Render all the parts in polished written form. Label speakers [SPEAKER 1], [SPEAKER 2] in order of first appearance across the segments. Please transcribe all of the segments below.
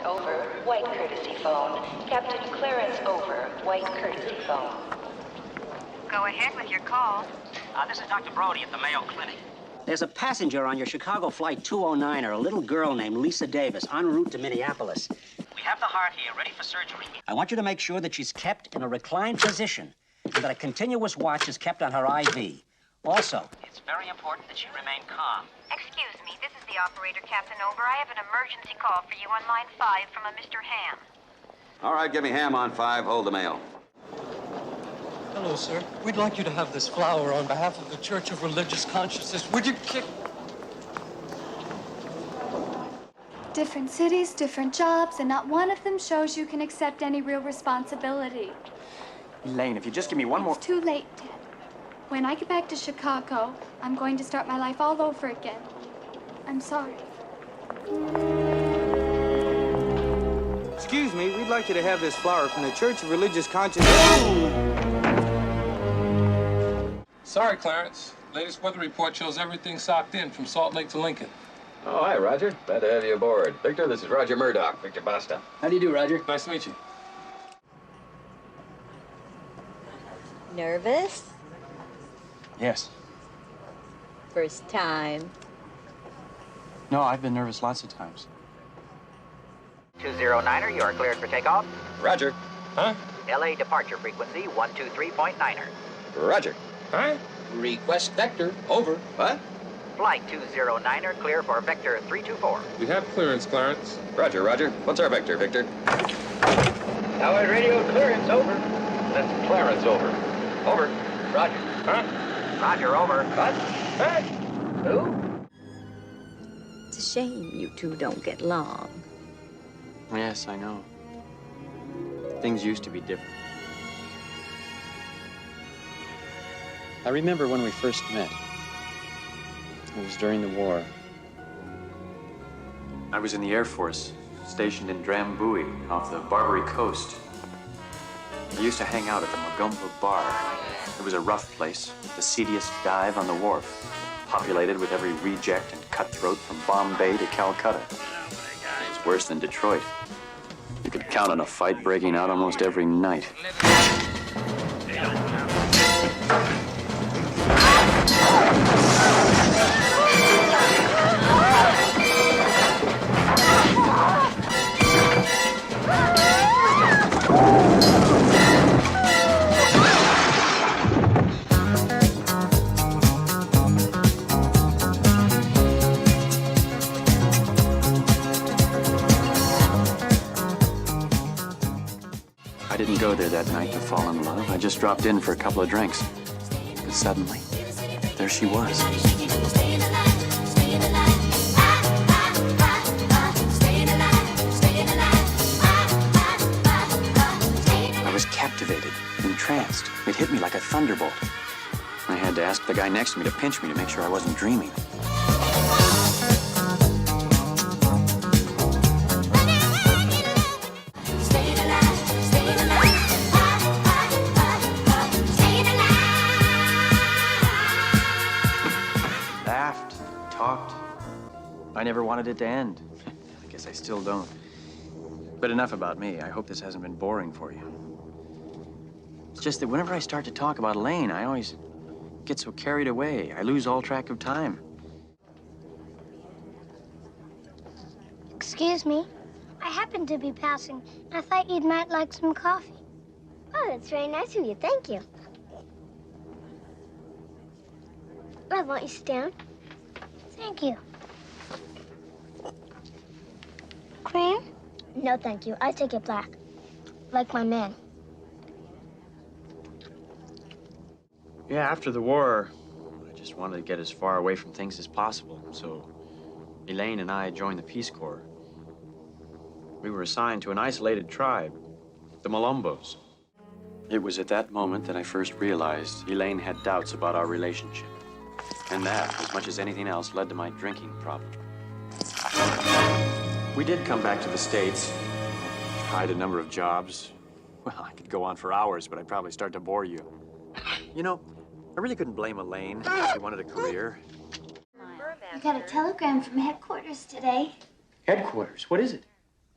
[SPEAKER 1] over, white courtesy phone. Captain Clarence over, white courtesy phone.
[SPEAKER 2] Go ahead with your call.
[SPEAKER 3] This is Dr. Brody at the Mayo Clinic.
[SPEAKER 4] There's a passenger on your Chicago Flight 209, a little girl named Lisa Davis, en route to Minneapolis.
[SPEAKER 3] We have the heart here, ready for surgery.
[SPEAKER 4] I want you to make sure that she's kept in a reclined position and that a continuous watch is kept on her IV. Also,
[SPEAKER 3] It's very important that she remain calm.
[SPEAKER 2] Excuse me, this is the operator, Captain Over. I have an emergency call for you on line 5 from a Mr. Ham.
[SPEAKER 5] All right, give me Ham on 5. Hold the mail.
[SPEAKER 6] Hello, sir. We'd like you to have this flower on behalf of the Church of Religious Consciousness. Would you kick...
[SPEAKER 7] Different cities, different jobs, and not one of them shows you can accept any real responsibility.
[SPEAKER 8] Elaine, if you just give me one more...
[SPEAKER 7] It's too late, Ted. When I get back to Chicago, I'm going to start my life all over again. I'm sorry.
[SPEAKER 9] Excuse me, we'd like you to have this flower from the Church of Religious Consciousness.
[SPEAKER 6] Sorry, Clarence. Latest weather report shows everything socked in from Salt Lake to Lincoln.
[SPEAKER 5] Oh, hi, Roger. Glad to have you aboard. Victor, this is Roger Murdoch. Victor Basta.
[SPEAKER 4] how do you do, Roger?
[SPEAKER 6] Nice to meet you.
[SPEAKER 10] Nervous?
[SPEAKER 8] Yes.
[SPEAKER 10] First time?
[SPEAKER 8] No, I've been nervous lots of times.
[SPEAKER 3] 209er, you are cleared for takeoff.
[SPEAKER 5] Roger.
[SPEAKER 6] Huh?
[SPEAKER 3] LA departure frequency 123.9er.
[SPEAKER 5] Roger.
[SPEAKER 6] Huh?
[SPEAKER 9] Request Vector. Over.
[SPEAKER 5] What?
[SPEAKER 3] Flight 209er, clear for vector 324.
[SPEAKER 6] We have clearance, Clarence.
[SPEAKER 5] Roger, Roger. What's our vector, Victor?
[SPEAKER 3] Howard radio clearance over.
[SPEAKER 5] That's Clarence over. Over.
[SPEAKER 3] Roger.
[SPEAKER 6] Huh?
[SPEAKER 3] Roger, over.
[SPEAKER 6] What? Hey!
[SPEAKER 3] Who?
[SPEAKER 10] It's a shame you two don't get along.
[SPEAKER 8] Yes, I know. Things used to be different. I remember when we first met. It was during the war. I was in the Air Force, stationed in Drambuie, off the Barbary coast. I used to hang out at the Magumba Bar. It was a rough place, the seediest dive on the wharf, populated with every reject and cutthroat from Bombay to Calcutta. It was worse than Detroit. You could count on a fight breaking out almost every night. I didn't go there that night to fall in love. I just dropped in for a couple of drinks. But suddenly, there she was. I was captivated, entranced. It hit me like a thunderbolt. I had to ask the guy next to me to pinch me to make sure I wasn't dreaming. Laughed, talked. I never wanted it to end. I guess I still don't. But enough about me. I hope this hasn't been boring for you. It's just that whenever I start to talk about Elaine, I always get so carried away. I lose all track of time.
[SPEAKER 11] Excuse me. I happened to be passing. I thought you might like some coffee. Oh, that's very nice of you. Thank you. Well, won't you sit down? Thank you. Cream? No, thank you. I take it black. Like my man.
[SPEAKER 8] Yeah, after the war, I just wanted to get as far away from things as possible. So Elaine and I joined the Peace Corps. We were assigned to an isolated tribe, the Malombos. It was at that moment that I first realized Elaine had doubts about our relationship. And that, as much as anything else, led to my drinking problem. We did come back to the States, tried a number of jobs. Well, I could go on for hours, but I'd probably start to bore you. You know, I really couldn't blame Elaine. She wanted a career.
[SPEAKER 11] I got a telegram from headquarters today.
[SPEAKER 8] Headquarters? What is it?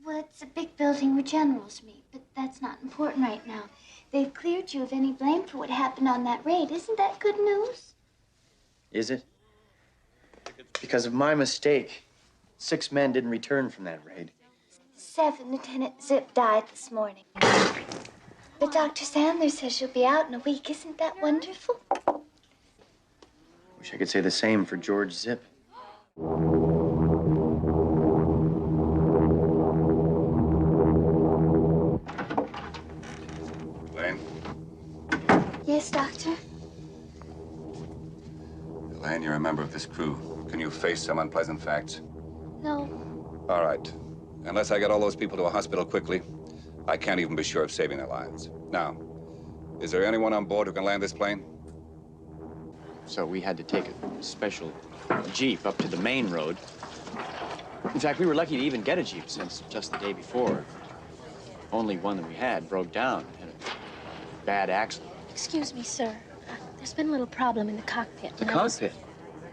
[SPEAKER 7] Well, it's a big building where generals meet, but that's not important right now. They've cleared you of any blame for what happened on that raid. Isn't that good news?
[SPEAKER 8] Is it? Because of my mistake, 6 men didn't return from that raid.
[SPEAKER 7] 7. Lieutenant Zip died this morning. But Dr. Sandler says she'll be out in a week. Isn't that wonderful?
[SPEAKER 8] Wish I could say the same for George Zip.
[SPEAKER 5] Elaine?
[SPEAKER 7] Yes, Doctor?
[SPEAKER 5] Elaine, you're a member of this crew. Can you face some unpleasant facts?
[SPEAKER 7] No.
[SPEAKER 5] All right. Unless I get all those people to a hospital quickly, I can't even be sure of saving their lives. Now, is there anyone on board who can land this plane?
[SPEAKER 8] So we had to take a special Jeep up to the main road. In fact, we were lucky to even get a Jeep since just the day before, only one that we had broke down. Had a bad accident.
[SPEAKER 12] Excuse me, sir. There's been a little problem in the cockpit.
[SPEAKER 8] The cockpit?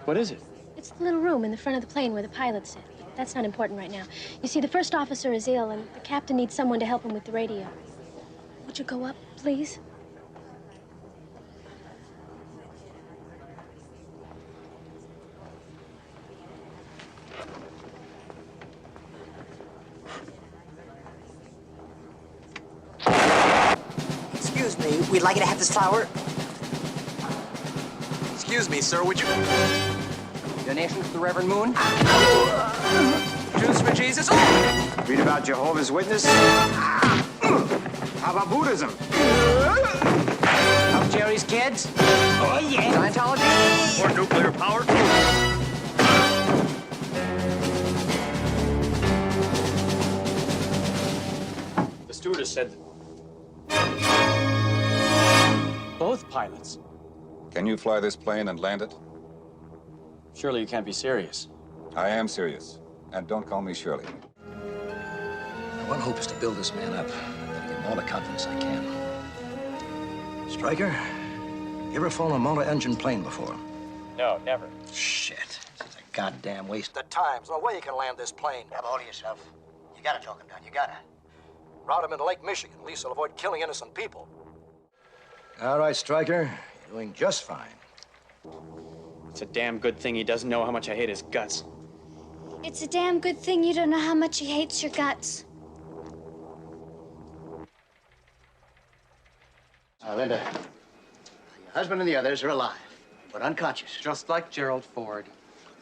[SPEAKER 8] What is it?
[SPEAKER 12] It's the little room in the front of the plane where the pilot sit. But that's not important right now. You see, the first officer is ill, and the captain needs someone to help him with the radio. Would you go up, please?
[SPEAKER 13] Excuse me, we'd like you to have this flower.
[SPEAKER 14] Excuse me, sir, would you...
[SPEAKER 13] Donation to the Reverend Moon.
[SPEAKER 14] Jews for Jesus.
[SPEAKER 9] Read about Jehovah's Witness? How about Buddhism?
[SPEAKER 13] Help Jerry's kids. Oh, yeah. Scientology.
[SPEAKER 14] Or nuclear power.
[SPEAKER 8] The stewardess said that both pilots.
[SPEAKER 5] Can you fly this plane and land it?
[SPEAKER 8] Surely you can't be serious.
[SPEAKER 5] I am serious. And don't call me Shirley.
[SPEAKER 4] One hope is to build this man up. Give him all the confidence I can.
[SPEAKER 15] Stryker, you ever flown a motor-engine plane before?
[SPEAKER 8] No, never.
[SPEAKER 4] Shit. This is a goddamn waste
[SPEAKER 15] At times, no way you can land this plane.
[SPEAKER 13] Have a hold of yourself. You gotta talk him down. You gotta.
[SPEAKER 15] Route him into Lake Michigan. At least he'll avoid killing innocent people. All right, Stryker. You're doing just fine.
[SPEAKER 8] It's a damn good thing he doesn't know how much I hate his guts.
[SPEAKER 7] It's a damn good thing you don't know how much he hates your guts.
[SPEAKER 13] Linda, your husband and the others are alive, but unconscious.
[SPEAKER 14] Just like Gerald Ford.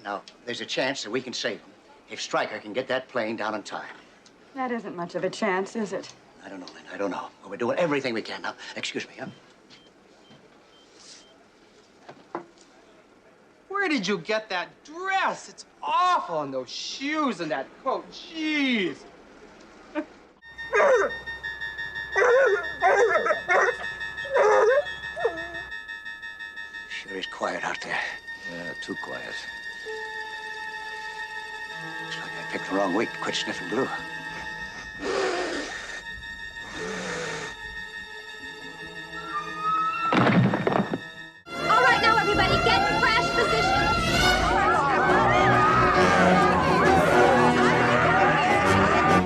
[SPEAKER 13] Now, there's a chance that we can save them if Stryker can get that plane down in time.
[SPEAKER 16] That isn't much of a chance, is it?
[SPEAKER 13] I don't know, Linda. I don't know. But we're doing everything we can. Now, excuse me, huh?
[SPEAKER 9] Where did you get that dress? It's awful, and those shoes and that coat. Jeez.
[SPEAKER 13] Sure is quiet out there.
[SPEAKER 15] Yeah, too quiet.
[SPEAKER 13] Looks like I picked the wrong week to quit sniffing glue.
[SPEAKER 2] All right, now, everybody, get to crash position.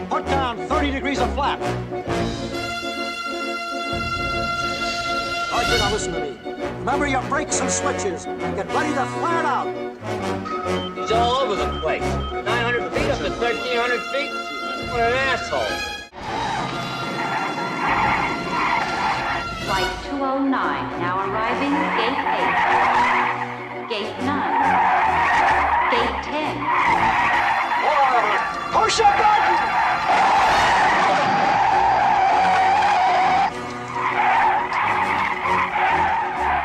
[SPEAKER 15] Put down 30 degrees of flap. All right, now listen to me. Remember your brakes and switches. Get ready to flare it out.
[SPEAKER 3] He's all over the place. 900 feet up to 1,300 feet. What an asshole.
[SPEAKER 2] Flight 209, now arriving, gate 8. Gate 9. Gate 10.
[SPEAKER 15] Push a button!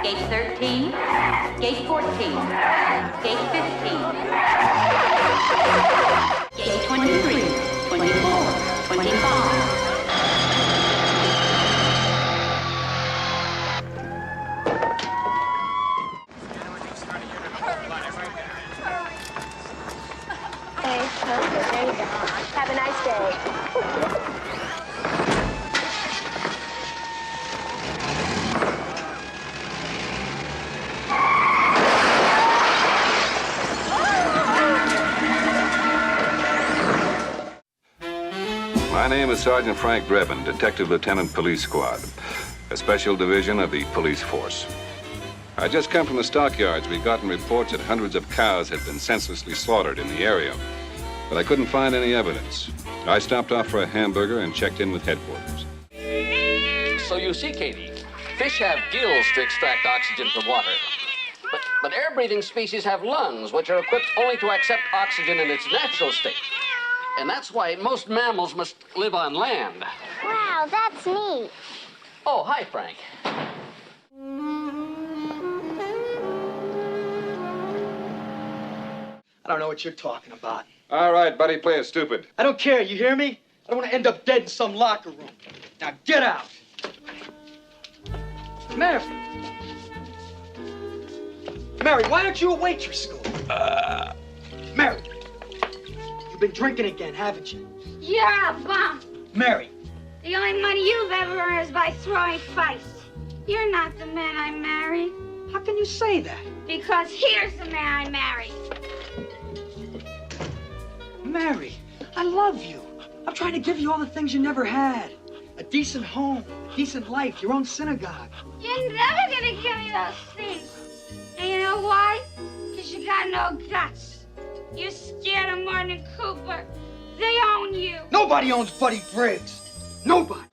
[SPEAKER 2] Gate 13. Gate 14. Gate 15. Gate 23. 24. 25.
[SPEAKER 11] Hey, there you go. Have a nice day.
[SPEAKER 5] My name is Sergeant Frank Drebin, Detective Lieutenant Police Squad, a special division of the police force. I just come from the stockyards. We'd gotten reports that hundreds of cows had been senselessly slaughtered in the area, but I couldn't find any evidence. I stopped off for a hamburger and checked in with headquarters.
[SPEAKER 17] So you see, Katie, fish have gills to extract oxygen from water. But air-breathing species have lungs, which are equipped only to accept oxygen in its natural state. And that's why most mammals must live on land.
[SPEAKER 11] Wow, that's neat.
[SPEAKER 17] Oh, hi, Frank.
[SPEAKER 9] I don't know what you're talking about.
[SPEAKER 5] All right, buddy, play it stupid.
[SPEAKER 9] I don't care, you hear me? I don't want to end up dead in some locker room. Now get out. Mary. Mary, why aren't you a waitress school? Mary, you've been drinking again, haven't you?
[SPEAKER 11] You're a bum.
[SPEAKER 9] Mary.
[SPEAKER 11] The only money you've ever earned is by throwing fights. You're not the man I married.
[SPEAKER 9] How can you say that?
[SPEAKER 11] Because here's the man I married.
[SPEAKER 9] Mary, I love you. I'm trying to give you all the things you never had. A decent home, decent life, your own synagogue.
[SPEAKER 11] You're never gonna give me those things. And you know why? Because you got no guts. You're scared of Martin and Cooper. They own you.
[SPEAKER 9] Nobody owns Buddy Briggs. Nobody.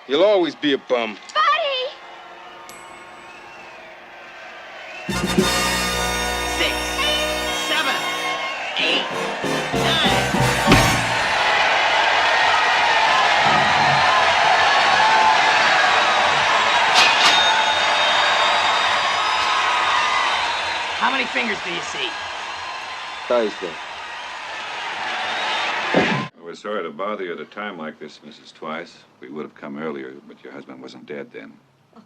[SPEAKER 5] You'll always be a bum.
[SPEAKER 11] Buddy!
[SPEAKER 3] 6, 7, 8, 9. How many fingers do you see?
[SPEAKER 5] Thursday. We're sorry to bother you at a time like this, Mrs. Twice. We would have come earlier, but your husband wasn't dead then.
[SPEAKER 18] Oh,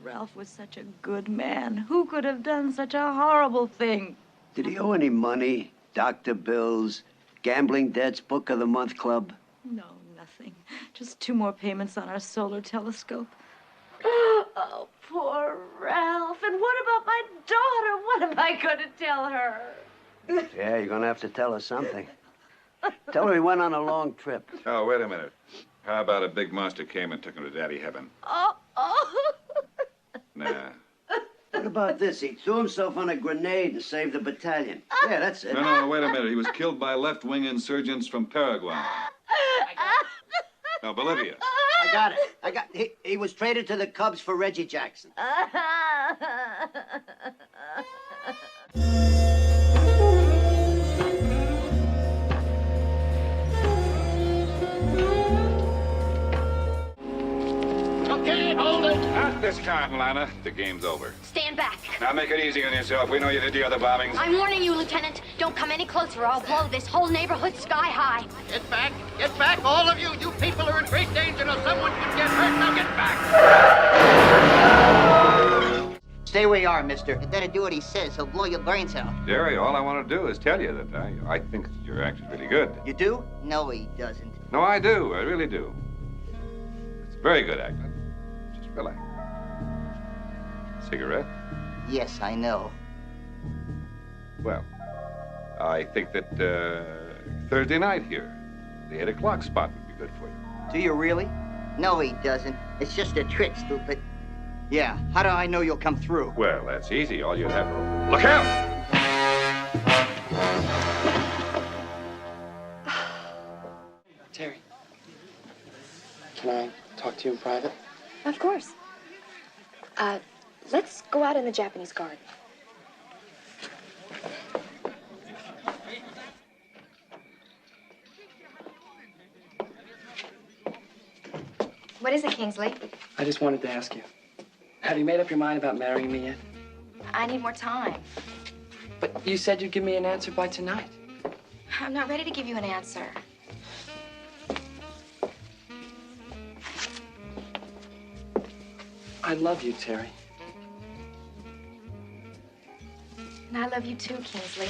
[SPEAKER 18] Ralph was such a good man. Who could have done such a horrible thing?
[SPEAKER 19] Did he owe any money? Doctor bills, gambling debts, book of the month club?
[SPEAKER 18] No, nothing. Just 2 more payments on our solar telescope. Oh, poor Ralph. And what about my daughter? What am I going to tell her?
[SPEAKER 19] Yeah, you're gonna have to tell her something. Tell her he went on a long trip.
[SPEAKER 5] Oh, wait a minute. How about a big monster came and took him to daddy heaven?
[SPEAKER 18] Oh.
[SPEAKER 5] Nah.
[SPEAKER 19] What about this? He threw himself on a grenade and saved the battalion. Yeah, that's it.
[SPEAKER 5] No, wait a minute. He was killed by left-wing insurgents from Paraguay. No, Bolivia.
[SPEAKER 13] I got it. He was traded to the Cubs for Reggie Jackson.
[SPEAKER 5] Okay, hold it. Not this time, Lana. The game's over.
[SPEAKER 2] Stand back.
[SPEAKER 5] Now make it easy on yourself. We know you did the other bombings.
[SPEAKER 2] I'm warning you, Lieutenant. Don't come any closer or I'll blow this whole neighborhood sky high.
[SPEAKER 13] Get back, all of you. You people are in great danger. Now someone could get hurt. Now get back. Stay where you are, mister. You better do what he says. He'll blow your brains out.
[SPEAKER 5] Jerry, all I want to do is tell you that I think that your action's really good.
[SPEAKER 13] You do? No, he doesn't.
[SPEAKER 5] No, I do. I really do. It's very good acting. Just relax. Cigarette?
[SPEAKER 13] Yes, I know.
[SPEAKER 5] Well, I think that Thursday night here, the 8 o'clock spot would be good for you.
[SPEAKER 13] Do you really? No, he doesn't. It's just a trick, stupid. Yeah, how do I know you'll come through?
[SPEAKER 5] Well, that's easy. All you'd have to... Look out!
[SPEAKER 9] Terry, can I talk to you in private?
[SPEAKER 12] Of course. Let's go out in the Japanese garden.
[SPEAKER 20] What is it, Kingsley?
[SPEAKER 9] I just wanted to ask you, have you made up your mind about marrying me yet?
[SPEAKER 20] I need more time.
[SPEAKER 9] But you said you'd give me an answer by tonight.
[SPEAKER 20] I'm not ready to give you an answer.
[SPEAKER 9] I love you, Terry.
[SPEAKER 20] And I love you too, Kingsley.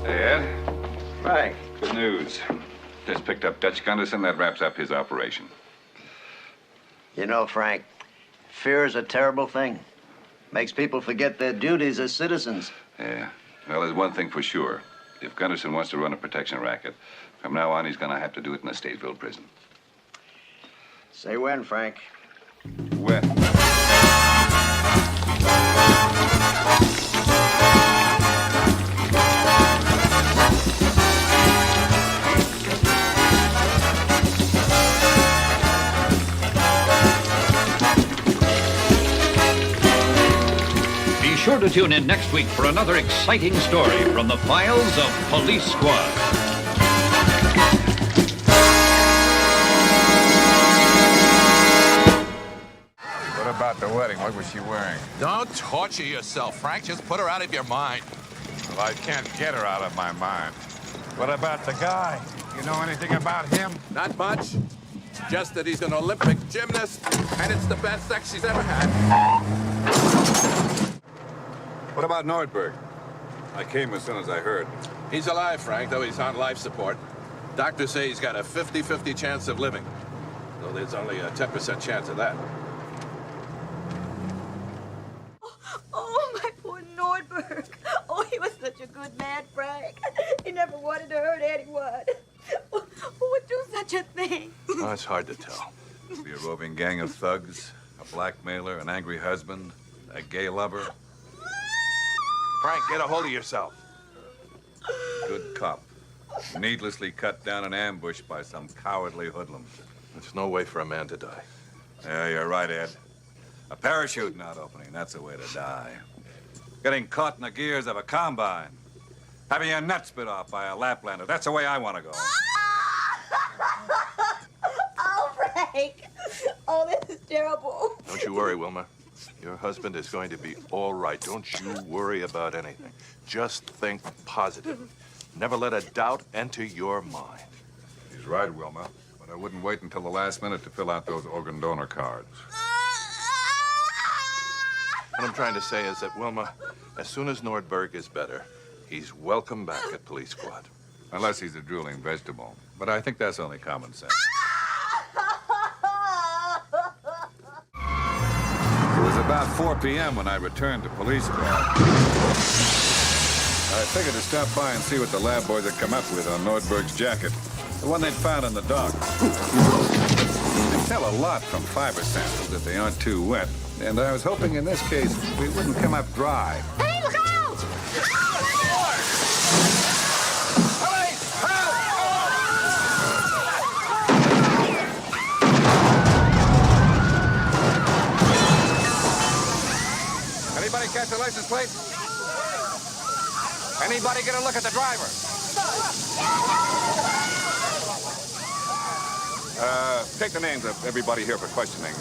[SPEAKER 5] Hey, Ed.
[SPEAKER 19] Frank.
[SPEAKER 5] Good news. Just picked up Dutch Gunderson. That wraps up his operation.
[SPEAKER 19] You know, Frank, fear is a terrible thing. Makes people forget their duties as citizens.
[SPEAKER 5] Yeah. Well, there's one thing for sure. If Gunderson wants to run a protection racket, from now on, he's going to have to do it in a Stateville prison.
[SPEAKER 19] Say when, Frank.
[SPEAKER 5] When?
[SPEAKER 21] Be sure to tune in next week for another exciting story from the files of Police Squad.
[SPEAKER 5] What about the wedding? What was she wearing?
[SPEAKER 22] Don't torture yourself, Frank. Just put her out of your mind.
[SPEAKER 5] Well, I can't get her out of my mind. What about the guy? You know anything about him?
[SPEAKER 22] Not much. Just that he's an Olympic gymnast, and it's the best sex she's ever had.
[SPEAKER 5] What about Nordberg? I came as soon as I heard.
[SPEAKER 22] He's alive, Frank, though he's on life support. Doctors say he's got a 50-50 chance of living, though there's only a 10% chance of that.
[SPEAKER 18] Oh, my poor Nordberg. Oh, he was such a good man, Frank. He never wanted to hurt anyone. Who would do such a thing?
[SPEAKER 22] Oh, it's hard to tell.
[SPEAKER 5] Be a roving gang of thugs, a blackmailer, an angry husband, a gay lover.
[SPEAKER 22] Frank, get a hold of yourself.
[SPEAKER 5] Good cop. Needlessly cut down an ambush by some cowardly hoodlums.
[SPEAKER 22] There's no way for a man to die.
[SPEAKER 5] Yeah, you're right, Ed. A parachute not opening, that's the way to die. Getting caught in the gears of a combine. Having your nuts bit off by a Laplander, that's the way I want to go.
[SPEAKER 18] Oh, Frank. Oh, this is terrible.
[SPEAKER 22] Don't you worry, Wilma. Your husband is going to be all right. Don't you worry about anything. Just think positive. Never let a doubt enter your mind.
[SPEAKER 5] He's right, Wilma. But I wouldn't wait until the last minute to fill out those organ donor cards.
[SPEAKER 22] What I'm trying to say is that, Wilma, as soon as Nordberg is better, he's welcome back at Police Squad.
[SPEAKER 5] Unless he's a drooling vegetable. But I think that's only common sense. It was about 4 p.m. when I returned to Police Squad. I figured to stop by and see what the lab boys had come up with on Nordberg's jacket. The one they'd found in the dock. They tell a lot from fiber samples if they aren't too wet. And I was hoping in this case we wouldn't come up dry.
[SPEAKER 11] Hey, look out!
[SPEAKER 5] Anybody catch the license plate? Anybody get a look at the driver? Take the names of everybody here for questioning.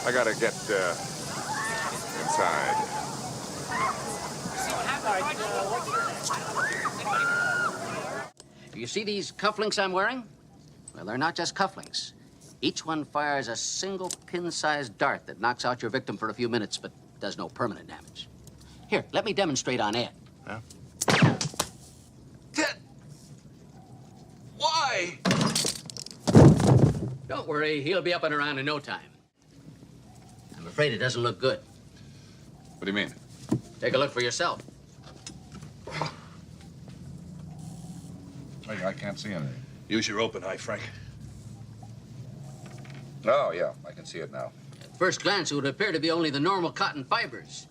[SPEAKER 5] I gotta get inside.
[SPEAKER 17] You see these cufflinks I'm wearing? Well, they're not just cufflinks. Each one fires a single pin-sized dart that knocks out your victim for a few minutes, but does no permanent damage. Here, let me demonstrate on Ed.
[SPEAKER 22] Huh? Why?
[SPEAKER 17] Don't worry, he'll be up and around in no time. I'm afraid it doesn't look good.
[SPEAKER 5] What do you mean?
[SPEAKER 17] Take a look for yourself.
[SPEAKER 5] I can't see anything.
[SPEAKER 22] Use your open eye, Frank.
[SPEAKER 5] Oh, yeah, I can see it now.
[SPEAKER 17] At first glance, it would appear to be only the normal cotton fibers.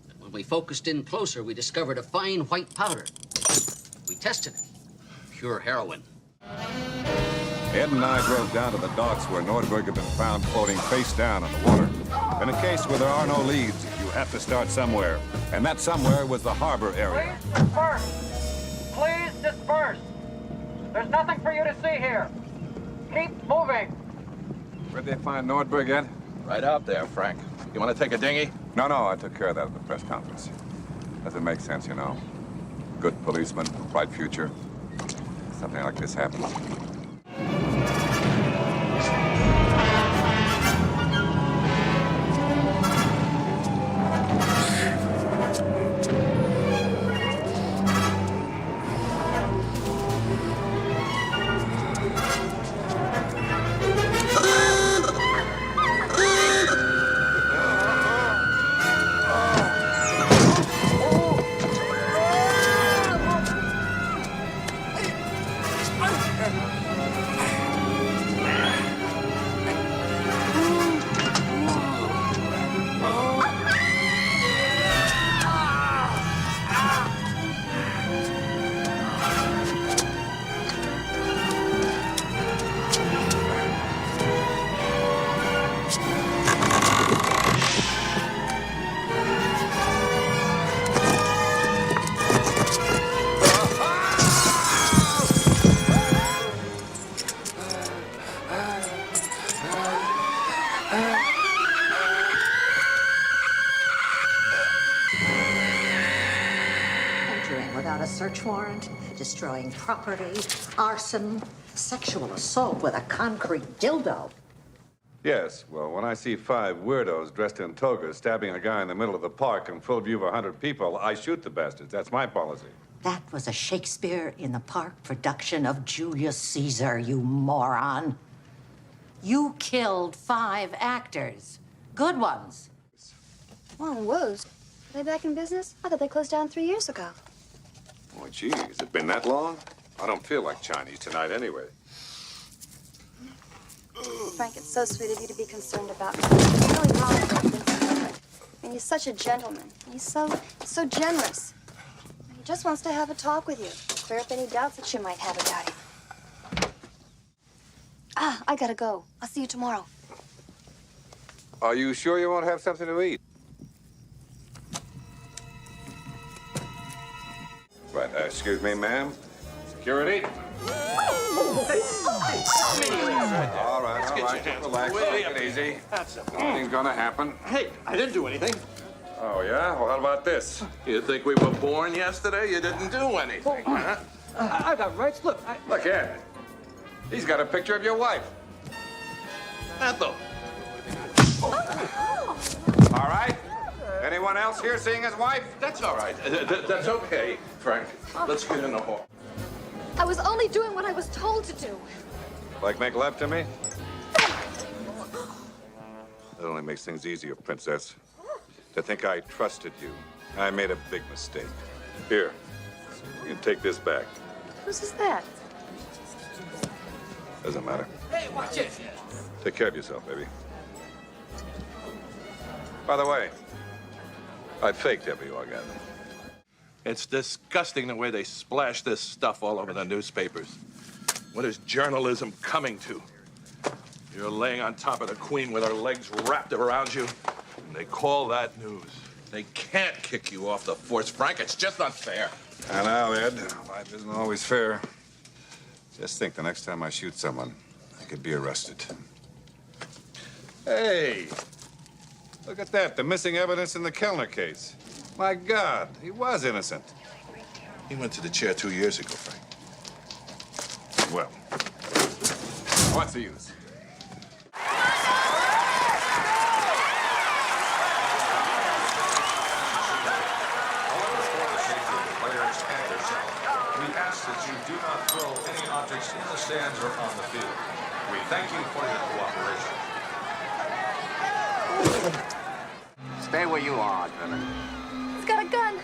[SPEAKER 17] But when we focused in closer, we discovered a fine white powder. We tested it. Pure heroin.
[SPEAKER 5] Ed and I drove down to the docks where Nordberg had been found floating face down in the water. In a case where there are no leads, you have to start somewhere. And that somewhere was the harbor area.
[SPEAKER 9] Please disperse. Please disperse. There's nothing for you to see here. Keep moving.
[SPEAKER 5] Where'd they find Nordberg, Ed?
[SPEAKER 22] Right out there, Frank. You want to take a dinghy?
[SPEAKER 5] No, I took care of that at the press conference. Doesn't make sense, you know. Good policeman, bright future. Something like this happens.
[SPEAKER 1] Without a search warrant, destroying property, arson, sexual assault with a concrete dildo.
[SPEAKER 5] Yes, well, when I see 5 weirdos dressed in togas stabbing a guy in the middle of the park in full view of 100 people, I shoot the bastards. That's my policy.
[SPEAKER 1] That was a Shakespeare in the Park production of Julius Caesar, you moron. You killed 5 actors. Good ones.
[SPEAKER 6] Long woes. Are they back in business? I thought they closed down 3 years ago.
[SPEAKER 5] Oh, gee, has it been that long? I don't feel like Chinese tonight anyway.
[SPEAKER 6] Frank, it's so sweet of you to be concerned about me. It's really wrong about Vincent. I mean, he's such a gentleman. He's so generous. He just wants to have a talk with you. Clear up any doubts that you might have about him. I gotta go. I'll see you tomorrow.
[SPEAKER 5] Are you sure you won't have something to eat? Right, excuse me, ma'am. Security? All right, relax, take it easy. Nothing's gonna happen.
[SPEAKER 22] Hey, I didn't do anything.
[SPEAKER 5] Oh, yeah? Well, how about this?
[SPEAKER 22] You think we were born yesterday? You didn't do anything, huh?
[SPEAKER 9] I got rights. Look,
[SPEAKER 5] Look, Ed. He's got a picture of your wife.
[SPEAKER 22] Ethel.
[SPEAKER 5] All right? Anyone else here seeing his wife?
[SPEAKER 22] That's all right. That's okay, Frank. Let's get in the hall.
[SPEAKER 6] I was only doing what I was told to do.
[SPEAKER 5] Like make love to me? That only makes things easier, Princess. To think I trusted you. I made a big mistake. Here, you can take this back.
[SPEAKER 6] Whose is that?
[SPEAKER 5] Doesn't matter.
[SPEAKER 9] Hey, watch it.
[SPEAKER 5] Take care of yourself, baby. By the way, I faked every orgasm.
[SPEAKER 22] It's disgusting the way they splash this stuff all over the newspapers. What is journalism coming to? You're laying on top of the Queen with her legs wrapped around you, and they call that news. They can't kick you off the force, Frank. It's just not fair.
[SPEAKER 5] I know, Ed. Life isn't always fair. Just think the next time I shoot someone, I could be arrested. Hey, look at that. The missing evidence in the Kellner case. My God, he was innocent.
[SPEAKER 22] He went to the chair 2 years ago, Frank.
[SPEAKER 5] Well, what's the use?
[SPEAKER 21] We ask that you do not throw any objects in the stands or on the field. We thank you for your cooperation.
[SPEAKER 23] Stay where you are, Driven.
[SPEAKER 6] He's got a gun.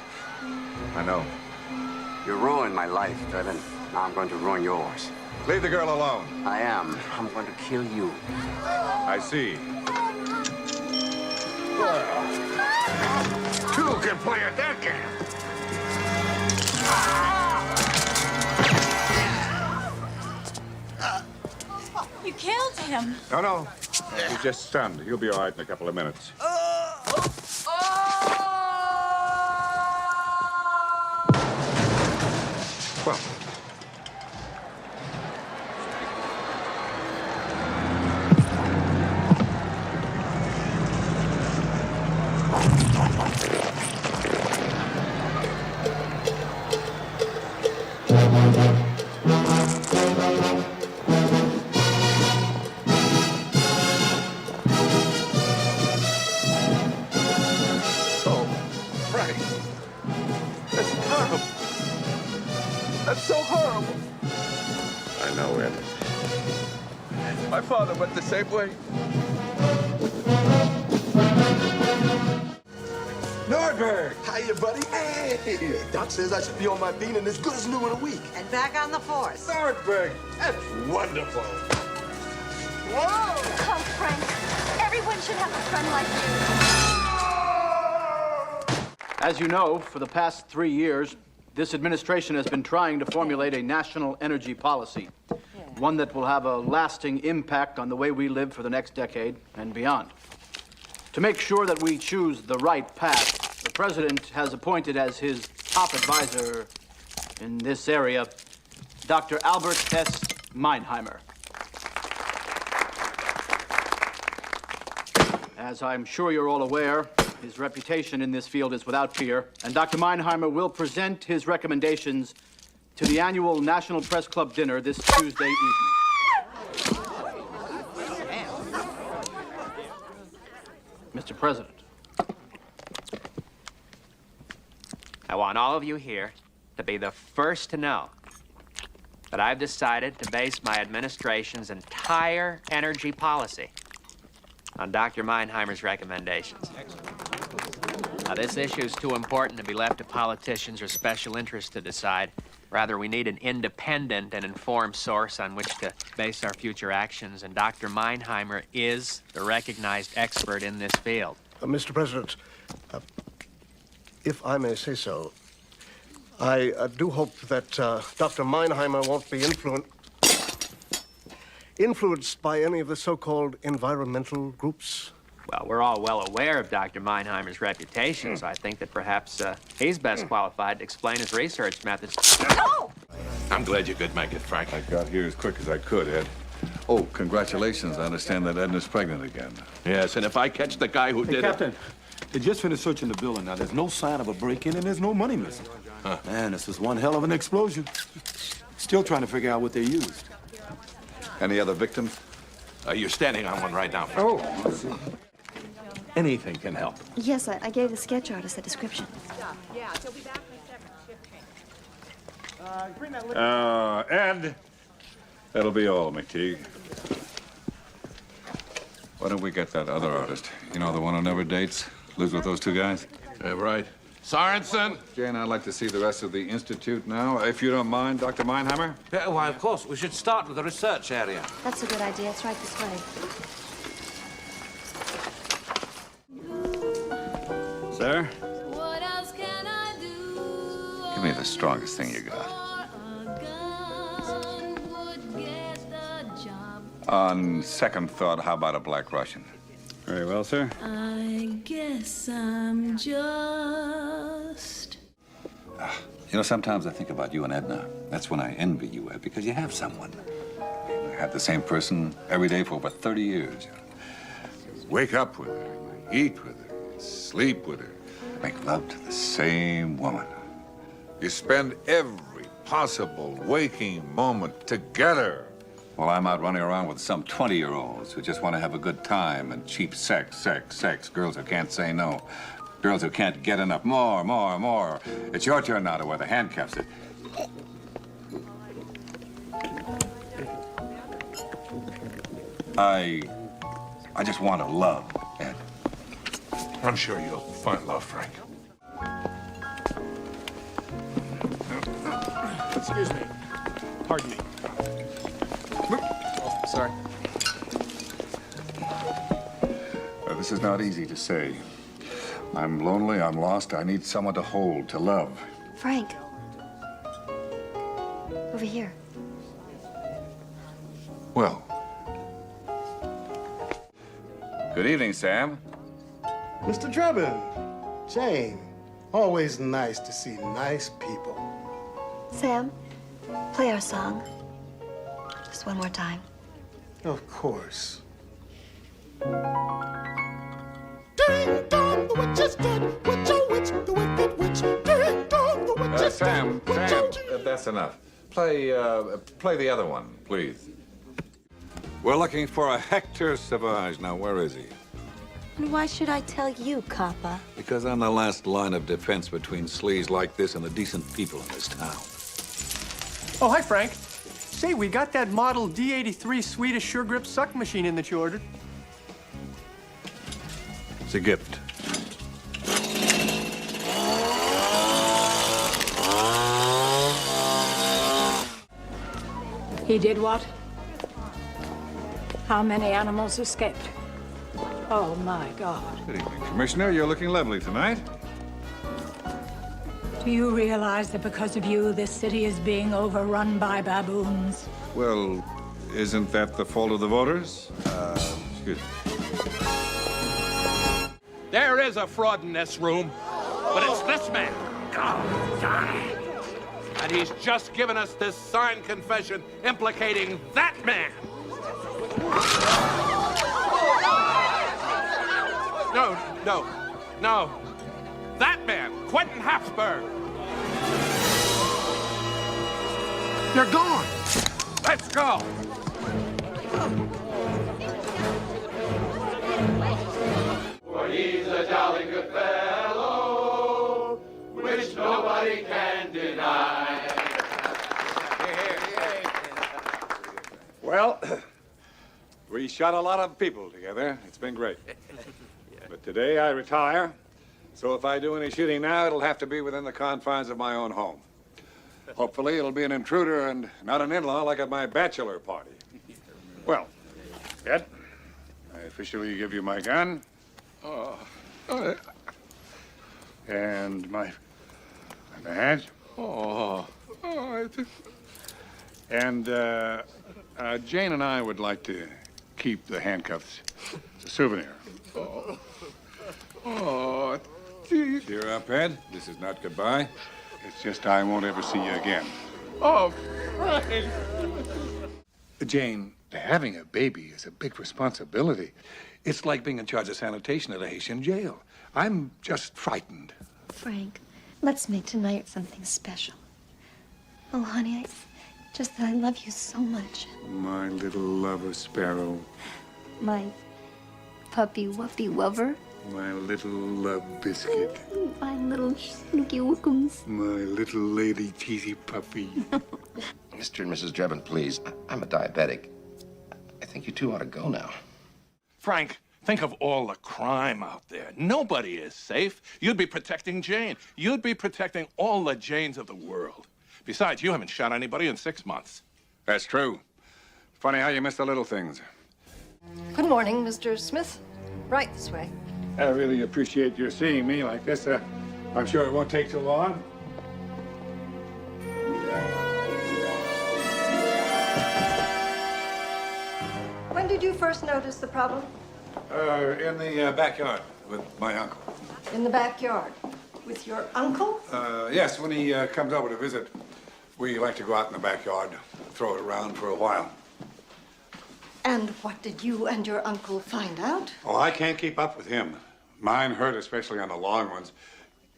[SPEAKER 5] I know.
[SPEAKER 23] You ruined my life, Driven. Now I'm going to ruin yours.
[SPEAKER 5] Leave the girl alone.
[SPEAKER 23] I am. I'm going to kill you.
[SPEAKER 5] I see.
[SPEAKER 23] Two can play at that game.
[SPEAKER 18] You killed him.
[SPEAKER 5] No. He's just stunned. He'll be all right in a couple of minutes. Well,
[SPEAKER 22] Frank, that's horrible. That's so horrible.
[SPEAKER 5] I know, Ed.
[SPEAKER 22] My father went the same way.
[SPEAKER 15] Nordberg! Hiya, buddy. Hey! Doc says I should be on my beat and as good as new in a week.
[SPEAKER 1] And back on the force.
[SPEAKER 15] Nordberg! That's wonderful. Whoa!
[SPEAKER 6] Oh, Frank, everyone should have a friend like you.
[SPEAKER 4] As you know, for the past 3 years, this administration has been trying to formulate a national energy policy, one that will have a lasting impact on the way we live for the next decade and beyond. To make sure that we choose the right path, the president has appointed as his top advisor in this area, Dr. Albert S. Meinheimer. As I'm sure you're all aware, his reputation in this field is without peer, and Dr. Meinheimer will present his recommendations to the annual National Press Club dinner this Tuesday evening. Mr. President.
[SPEAKER 8] I want all of you here to be the first to know that I've decided to base my administration's entire energy policy on Dr. Meinheimer's recommendations. Now, this issue is too important to be left to politicians or special interests to decide. Rather, we need an independent and informed source on which to base our future actions, and Dr. Meinheimer is the recognized expert in this field.
[SPEAKER 10] Mr. President, if I may say so, I do hope that Dr. Meinheimer won't be influenced by any of the so-called environmental groups.
[SPEAKER 8] Well, we're all well aware of Dr. Meinheimer's reputation, so I think that perhaps he's best qualified to explain his research methods.
[SPEAKER 22] No! I'm glad you could make it, Frank.
[SPEAKER 5] I got here as quick as I could, Ed. Oh, congratulations. I understand that Edna's pregnant again.
[SPEAKER 22] Yes, and if I catch the guy who did
[SPEAKER 24] Captain, they just finished searching the building now. There's no sign of a break-in and there's no money missing.
[SPEAKER 22] Huh.
[SPEAKER 24] Man, this is one hell of an explosion. Still trying to figure out what they used.
[SPEAKER 5] Any other victims?
[SPEAKER 22] You're standing on one right now, Frank.
[SPEAKER 5] Oh.
[SPEAKER 22] Anything can help.
[SPEAKER 6] Yes, I gave the sketch artist a description.
[SPEAKER 25] Yeah, he'll be back when second shift.
[SPEAKER 5] Ed. That'll be all, McTeague. Why don't we get that other artist? You know, the one who never dates? Lives with those two guys?
[SPEAKER 22] Yeah, right. Sorensen!
[SPEAKER 5] Jane, I'd like to see the rest of the Institute now, if you don't mind, Dr. Meinheimer.
[SPEAKER 26] Yeah, why, of course. We should start with the research area.
[SPEAKER 6] That's a good idea. It's right this way.
[SPEAKER 5] Sir?
[SPEAKER 27] What else can I do?
[SPEAKER 5] Give me the strongest thing you got. On second thought, how about a Black Russian? Very well, sir.
[SPEAKER 27] I guess I'm just...
[SPEAKER 5] You know, sometimes I think about you and Edna. That's when I envy you, Ed, because you have someone. You had the same person every day for over 30 years. You wake up with her, you eat with her, you sleep with her, make love to the same woman. You spend every possible waking moment together. Well, I'm out running around with some 20-year-olds who just want to have a good time and cheap sex. Girls who can't say no. Girls who can't get enough. More. It's your turn now to wear the handcuffs. I just want to love, Ed.
[SPEAKER 22] I'm sure you'll find love, Frank.
[SPEAKER 24] Excuse me. Pardon me.
[SPEAKER 8] Oh, sorry.
[SPEAKER 5] This is not easy to say. I'm lonely, I'm lost, I need someone to hold, to love.
[SPEAKER 6] Frank. Over here.
[SPEAKER 5] Well, Good evening, Sam.
[SPEAKER 2] Mr. Drebin, Jane, always nice to see nice people.
[SPEAKER 6] Sam, play our song. Just one more time.
[SPEAKER 2] Of course.
[SPEAKER 27] Ding dong, the witch is dead. Witch, oh witch, the wicked witch. Ding dong, the witch is
[SPEAKER 5] Sam,
[SPEAKER 27] dead.
[SPEAKER 5] Sam, that's enough. Play the other one, please. We're looking for a Hector Savage. Now, where is he?
[SPEAKER 6] And why should I tell you, Kappa?
[SPEAKER 5] Because I'm the last line of defense between sleaze like this and the decent people in this town.
[SPEAKER 3] Oh, hi, Frank. Say, we got that model D83 Swedish Sure Grip suck machine in that you ordered.
[SPEAKER 5] It's a gift.
[SPEAKER 7] He did what? How many animals escaped? Oh, my God.
[SPEAKER 5] Good evening, Commissioner. You're looking lovely tonight.
[SPEAKER 7] Do you realize that because of you, this city is being overrun by baboons?
[SPEAKER 5] Well, isn't that the fault of the voters? Excuse me.
[SPEAKER 22] There is a fraud in this room, but it's this man. And he's just given us this signed confession implicating that man. No. That man, Quentin Habsburg.
[SPEAKER 2] They're gone.
[SPEAKER 22] Let's go.
[SPEAKER 12] For he's a jolly good fellow, which nobody can deny.
[SPEAKER 5] Well, we shot a lot of people together. It's been great. But today I retire, so if I do any shooting now, it'll have to be within the confines of my own home. Hopefully, it'll be an intruder and not an in-law like at my bachelor party. Well, Ed, I officially give you my gun. And my badge. And Jane and I would like to keep the handcuffs as a souvenir. Cheer up, Ed. This is not goodbye. It's just I won't ever see you again.
[SPEAKER 22] Oh, Frank.
[SPEAKER 5] Jane, having a baby is a big responsibility. It's like being in charge of sanitation at a Haitian jail. I'm just frightened.
[SPEAKER 6] Frank, let's make tonight something special. Oh, honey, just that I love you so much.
[SPEAKER 5] My little lover sparrow.
[SPEAKER 6] My puppy wuppy lover.
[SPEAKER 5] My little love biscuit.
[SPEAKER 6] My little snooky wookums.
[SPEAKER 5] My little lady cheesy puppy.
[SPEAKER 13] Mr. and Mrs. Drebin, please. I'm a diabetic. I think you two ought to go now.
[SPEAKER 22] Frank, think of all the crime out there. Nobody is safe. You'd be protecting Jane. You'd be protecting all the Janes of the world. Besides, you haven't shot anybody in 6 months.
[SPEAKER 5] That's true. Funny how you miss the little things.
[SPEAKER 14] Good morning, Mr. Smith. Right this way.
[SPEAKER 5] I really appreciate your seeing me like this. I'm sure it won't take too long.
[SPEAKER 14] When did you first notice the problem?
[SPEAKER 5] In the backyard with my uncle.
[SPEAKER 14] In the backyard. With your uncle?
[SPEAKER 5] Yes, when he comes over to visit, we like to go out in the backyard, throw it around for a while.
[SPEAKER 14] And what did you and your uncle find out?
[SPEAKER 5] Oh, I can't keep up with him. Mine hurt, especially on the long ones.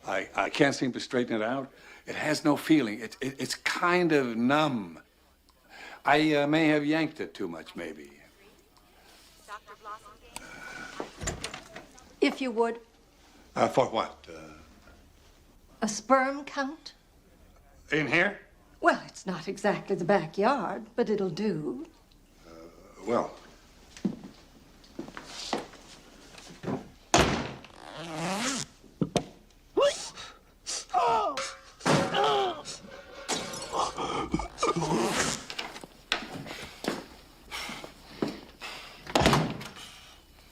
[SPEAKER 5] I can't seem to straighten it out. It has no feeling. It's kind of numb. I may have yanked it too much, maybe.
[SPEAKER 14] If you would.
[SPEAKER 5] For what?
[SPEAKER 14] A sperm count?
[SPEAKER 5] In here?
[SPEAKER 14] Well, it's not exactly the backyard, but it'll do.
[SPEAKER 5] Well.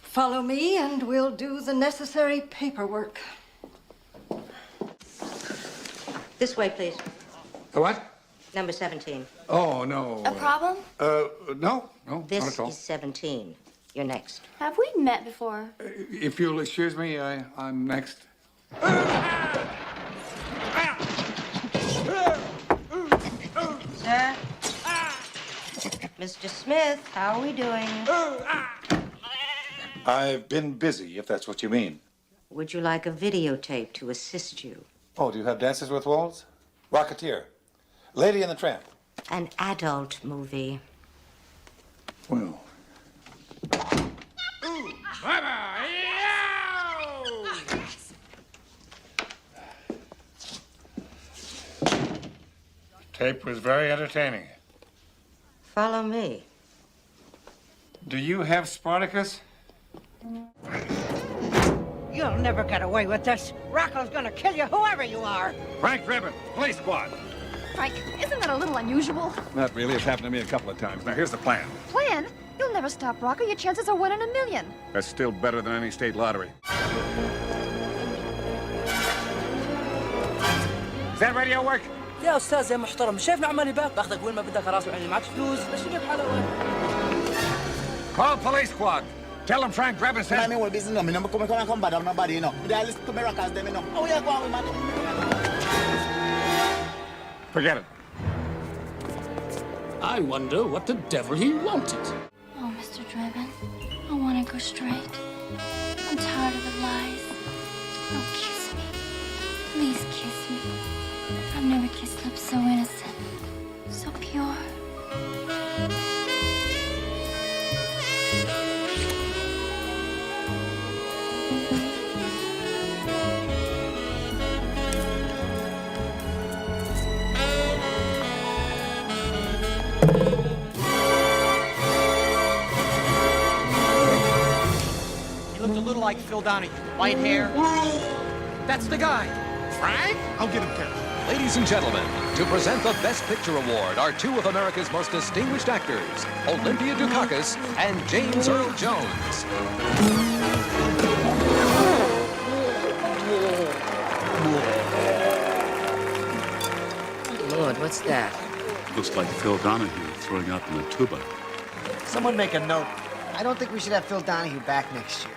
[SPEAKER 14] Follow me and we'll do the necessary paperwork.
[SPEAKER 1] This way, please.
[SPEAKER 5] What?
[SPEAKER 1] Number 17.
[SPEAKER 5] Oh, no.
[SPEAKER 6] A problem?
[SPEAKER 5] No, not
[SPEAKER 1] This
[SPEAKER 5] at all.
[SPEAKER 1] is 17. You're next.
[SPEAKER 6] Have we met before?
[SPEAKER 24] If you'll excuse me, I'm next.
[SPEAKER 1] Sir? Mr. Smith, how are we doing?
[SPEAKER 24] I've been busy, if that's what you mean.
[SPEAKER 1] Would you like a videotape to assist you?
[SPEAKER 24] Oh, do you have Dances with Wolves? Rocketeer. Lady and the Tramp.
[SPEAKER 1] An adult movie.
[SPEAKER 24] Well. Tape was very entertaining.
[SPEAKER 1] Follow me.
[SPEAKER 24] Do you have Spartacus?
[SPEAKER 9] You'll never get away with this. Rocco's gonna kill you, whoever you are.
[SPEAKER 24] Frank Drebin, police squad.
[SPEAKER 11] Frank, isn't that a little unusual?
[SPEAKER 24] Not really. It's happened to me a couple of times. Now, here's the plan.
[SPEAKER 11] Plan? You'll never stop Rocco. Your chances are 1 in a million.
[SPEAKER 24] That's still better than any state lottery. Does that radio work?
[SPEAKER 16] يا استاذ يا محترم شايفني عمال يبات باخذك وين ما بدك خلاص وعيني معك فلوس ليش تجيب حلاوه
[SPEAKER 24] Call police squad. Tell them Frank Drebin says...
[SPEAKER 17] I mean, well, business, no. Me no come bad on nobody, you know. Me dey listen to me rockers, them, you know. Oh, yeah, go on, man.
[SPEAKER 24] Forget it.
[SPEAKER 19] I wonder what the devil he wanted.
[SPEAKER 6] Oh, Mr. Drebin, I want to go straight. I'm tired of the lies. Oh, kiss me. Please kiss me. I've never kissed lips so innocent, so pure.
[SPEAKER 9] He looked a little like Phil Donahue. White hair. That's the guy. Frank?
[SPEAKER 2] I'll get him, Captain.
[SPEAKER 20] Ladies and gentlemen, to present the Best Picture Award are two of America's most distinguished actors, Olympia Dukakis and James Earl Jones.
[SPEAKER 1] Lord, what's that?
[SPEAKER 21] Looks like Phil Donahue throwing up in a tuba.
[SPEAKER 17] Someone make a note. I don't think we should have Phil Donahue back next year.